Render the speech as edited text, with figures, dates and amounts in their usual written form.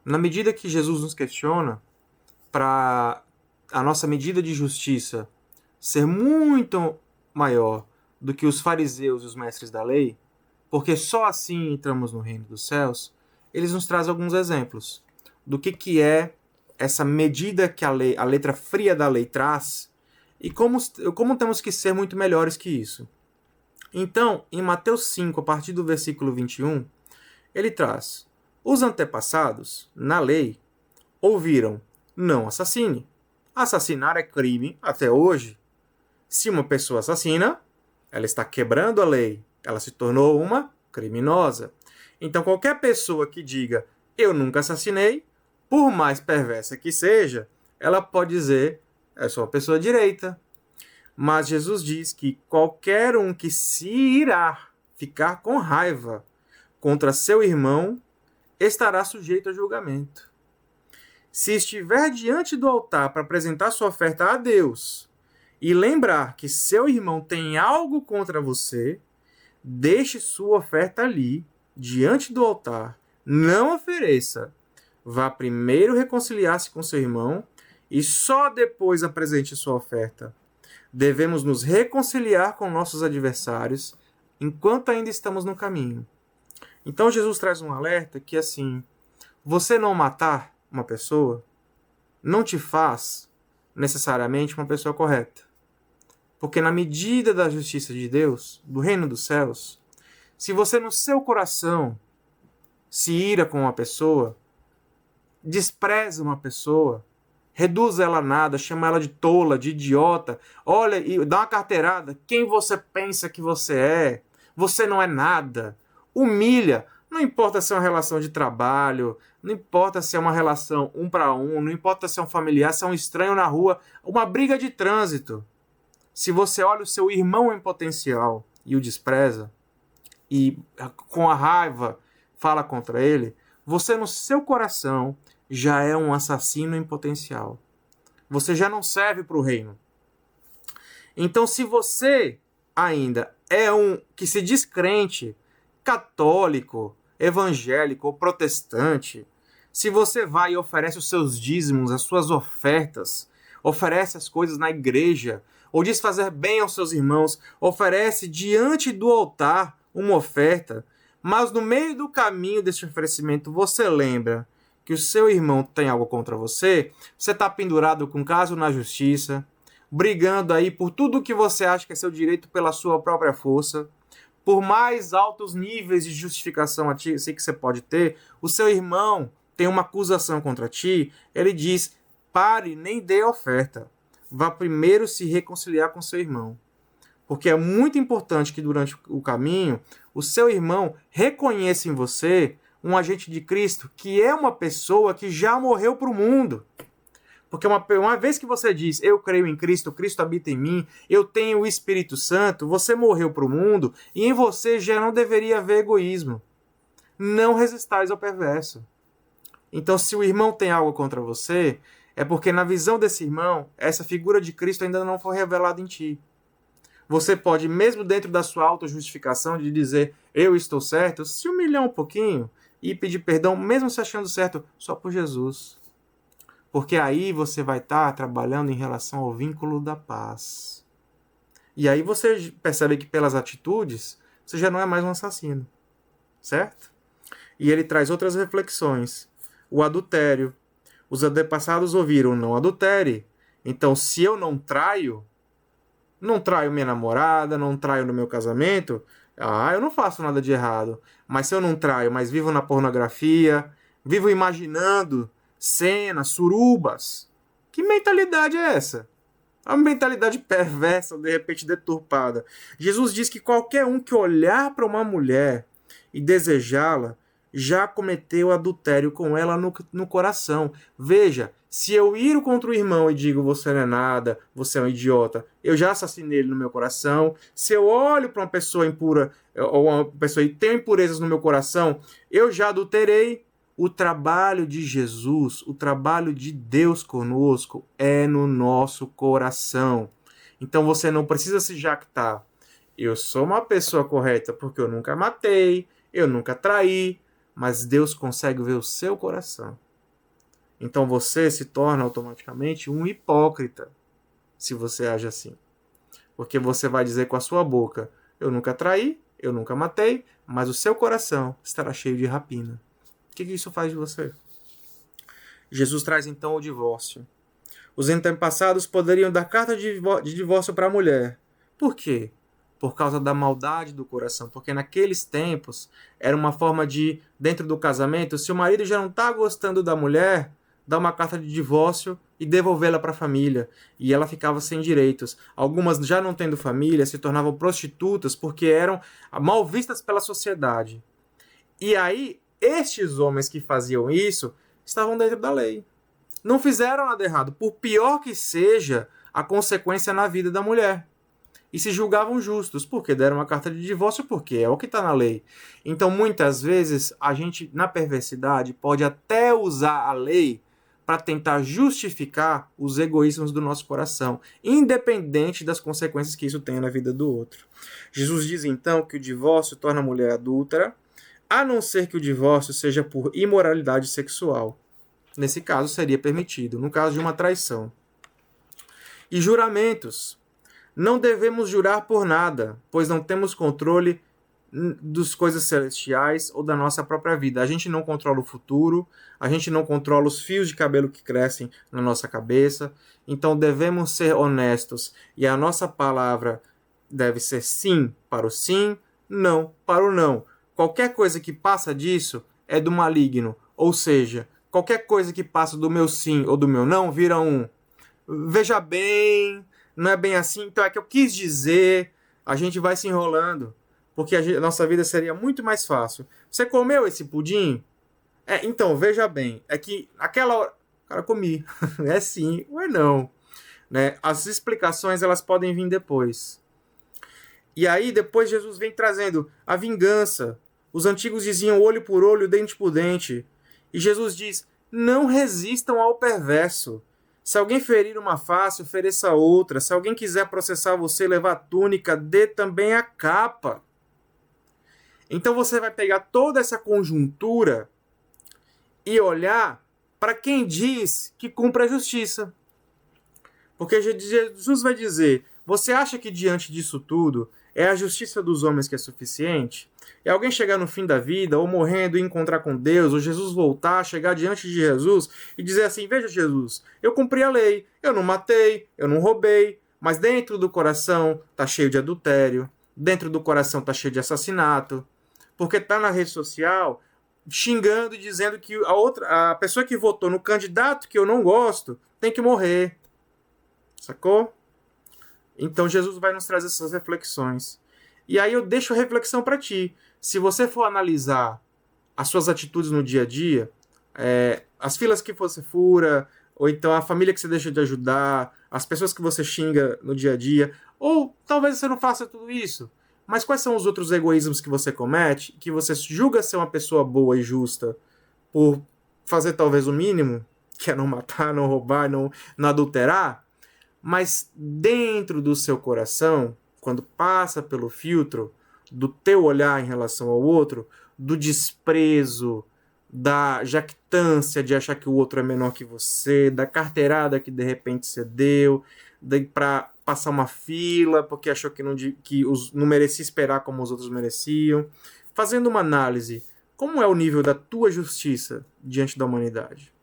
Na medida que Jesus nos questiona, para a nossa medida de justiça ser muito maior do que os fariseus e os mestres da lei, porque só assim entramos no reino dos céus, eles nos trazem alguns exemplos do que é essa medida que a letra fria da lei traz e como temos que ser muito melhores que isso. Então, em Mateus 5, a partir do versículo 21, ele traz: os antepassados, na lei, ouviram: não assassine. Assassinar é crime até hoje. Se uma pessoa assassina, ela está quebrando a lei. Ela se tornou uma criminosa. Então, qualquer pessoa que diga eu nunca assassinei, por mais perversa que seja, ela pode dizer eu sou uma pessoa direita. Mas Jesus diz que qualquer um que se irá ficar com raiva contra seu irmão estará sujeito a julgamento. Se estiver diante do altar para apresentar sua oferta a Deus e lembrar que seu irmão tem algo contra você, deixe sua oferta ali, diante do altar. Não ofereça. Vá primeiro reconciliar-se com seu irmão e só depois apresente sua oferta. Devemos nos reconciliar com nossos adversários enquanto ainda estamos no caminho. Então Jesus traz um alerta que, assim, você não matar uma pessoa não te faz necessariamente uma pessoa correta. Porque na medida da justiça de Deus, do reino dos céus, se você no seu coração se ira com uma pessoa, despreza uma pessoa, reduz ela a nada, chama ela de tola, de idiota, olha e dá uma carteirada, quem você pensa que você é? Você não é nada. Humilha. Não importa se é uma relação de trabalho, não importa se é uma relação um para um, não importa se é um familiar, se é um estranho na rua, uma briga de trânsito. Se você olha o seu irmão em potencial e o despreza, e com a raiva fala contra ele, você no seu coração já é um assassino em potencial. Você já não serve para o reino. Então, se você ainda é um que se diz crente, católico, evangélico ou protestante, se você vai e oferece os seus dízimos, as suas ofertas, oferece as coisas na igreja, ou diz fazer bem aos seus irmãos, oferece diante do altar uma oferta, mas no meio do caminho desse oferecimento você lembra que o seu irmão tem algo contra você, você está pendurado com caso na justiça, brigando aí por tudo que você acha que é seu direito pela sua própria força, por mais altos níveis de justificação a ti, sei que você pode ter, o seu irmão tem uma acusação contra ti, ele diz, pare, nem dê oferta. Vá primeiro se reconciliar com seu irmão. Porque é muito importante que durante o caminho, o seu irmão reconheça em você um agente de Cristo que é uma pessoa que já morreu para o mundo. Porque uma vez que você diz, eu creio em Cristo, Cristo habita em mim, eu tenho o Espírito Santo, você morreu para o mundo e em você já não deveria haver egoísmo. Não resistais ao perverso. Então, se o irmão tem algo contra você, é porque na visão desse irmão, essa figura de Cristo ainda não foi revelada em ti. Você pode, mesmo dentro da sua autojustificação de dizer, eu estou certo, se humilhar um pouquinho e pedir perdão, mesmo se achando certo, só por Jesus. Porque aí você vai estar trabalhando em relação ao vínculo da paz. E aí você percebe que pelas atitudes, você já não é mais um assassino. Certo? E ele traz outras reflexões. O adultério. Os antepassados ouviram, não adultere. Então, se eu não traio minha namorada, não traio no meu casamento, eu não faço nada de errado. Mas se eu não traio, mas vivo na pornografia, vivo imaginando cenas, surubas, que mentalidade é essa? É uma mentalidade perversa, de repente deturpada. Jesus diz que qualquer um que olhar para uma mulher e desejá-la, já cometeu adultério com ela no coração. Veja, se eu iro contra o irmão e digo você não é nada, você é um idiota, eu já assassinei ele no meu coração. Se eu olho para uma pessoa impura, ou uma pessoa e tem impurezas no meu coração, eu já adulterei. O trabalho de Jesus, o trabalho de Deus conosco é no nosso coração. Então você não precisa se jactar. Eu sou uma pessoa correta porque eu nunca matei, eu nunca traí, mas Deus consegue ver o seu coração. Então você se torna automaticamente um hipócrita se você age assim. Porque você vai dizer com a sua boca: eu nunca traí, eu nunca matei, mas o seu coração estará cheio de rapina. O que isso faz de você? Jesus traz então o divórcio. Os antepassados poderiam dar carta de divórcio para a mulher. Por quê? Por causa da maldade do coração. Porque naqueles tempos era uma forma de, dentro do casamento, se o marido já não está gostando da mulher, dar uma carta de divórcio e devolvê-la para a família. E ela ficava sem direitos. Algumas, já não tendo família, se tornavam prostitutas porque eram mal vistas pela sociedade. E aí, estes homens que faziam isso estavam dentro da lei. Não fizeram nada errado, por pior que seja a consequência na vida da mulher. E se julgavam justos, porque deram uma carta de divórcio, porque é o que está na lei. Então, muitas vezes, a gente, na perversidade, pode até usar a lei para tentar justificar os egoísmos do nosso coração, independente das consequências que isso tenha na vida do outro. Jesus diz, então, que o divórcio torna a mulher adúltera, a não ser que o divórcio seja por imoralidade sexual. Nesse caso, seria permitido, no caso de uma traição. E juramentos. Não devemos jurar por nada, pois não temos controle das coisas celestiais ou da nossa própria vida. A gente não controla o futuro, a gente não controla os fios de cabelo que crescem na nossa cabeça. Então devemos ser honestos e a nossa palavra deve ser sim para o sim, não para o não. Qualquer coisa que passa disso é do maligno, ou seja, qualquer coisa que passa do meu sim ou do meu não vira um veja bem, não é bem assim, então é que eu quis dizer, a gente vai se enrolando, porque a nossa vida seria muito mais fácil. Você comeu esse pudim? Então, veja bem, é que aquela hora, cara, comi, é sim ou é não. Né? As explicações, elas podem vir depois. E aí, depois Jesus vem trazendo a vingança. Os antigos diziam olho por olho, dente por dente. E Jesus diz, não resistam ao perverso. Se alguém ferir uma face, ofereça outra. Se alguém quiser processar você e levar a túnica, dê também a capa. Então você vai pegar toda essa conjuntura e olhar para quem diz que cumpre a justiça. Porque Jesus vai dizer, você acha que diante disso tudo é a justiça dos homens que é suficiente? É alguém chegar no fim da vida, ou morrendo e encontrar com Deus, ou Jesus voltar, chegar diante de Jesus e dizer assim, veja Jesus, eu cumpri a lei, eu não matei, eu não roubei, mas dentro do coração está cheio de adultério, dentro do coração está cheio de assassinato, porque está na rede social xingando e dizendo que a pessoa que votou no candidato que eu não gosto tem que morrer. Sacou? Então Jesus vai nos trazer essas reflexões. E aí eu deixo a reflexão para ti. Se você for analisar as suas atitudes no dia a dia, as filas que você fura, ou então a família que você deixa de ajudar, as pessoas que você xinga no dia a dia, ou talvez você não faça tudo isso, mas quais são os outros egoísmos que você comete, que você julga ser uma pessoa boa e justa por fazer talvez o mínimo, que é não matar, não roubar, não adulterar, mas dentro do seu coração, quando passa pelo filtro do teu olhar em relação ao outro, do desprezo, da jactância de achar que o outro é menor que você, da carteirada que de repente você deu, para passar uma fila porque achou que não merecia esperar como os outros mereciam. Fazendo uma análise, como é o nível da tua justiça diante da humanidade?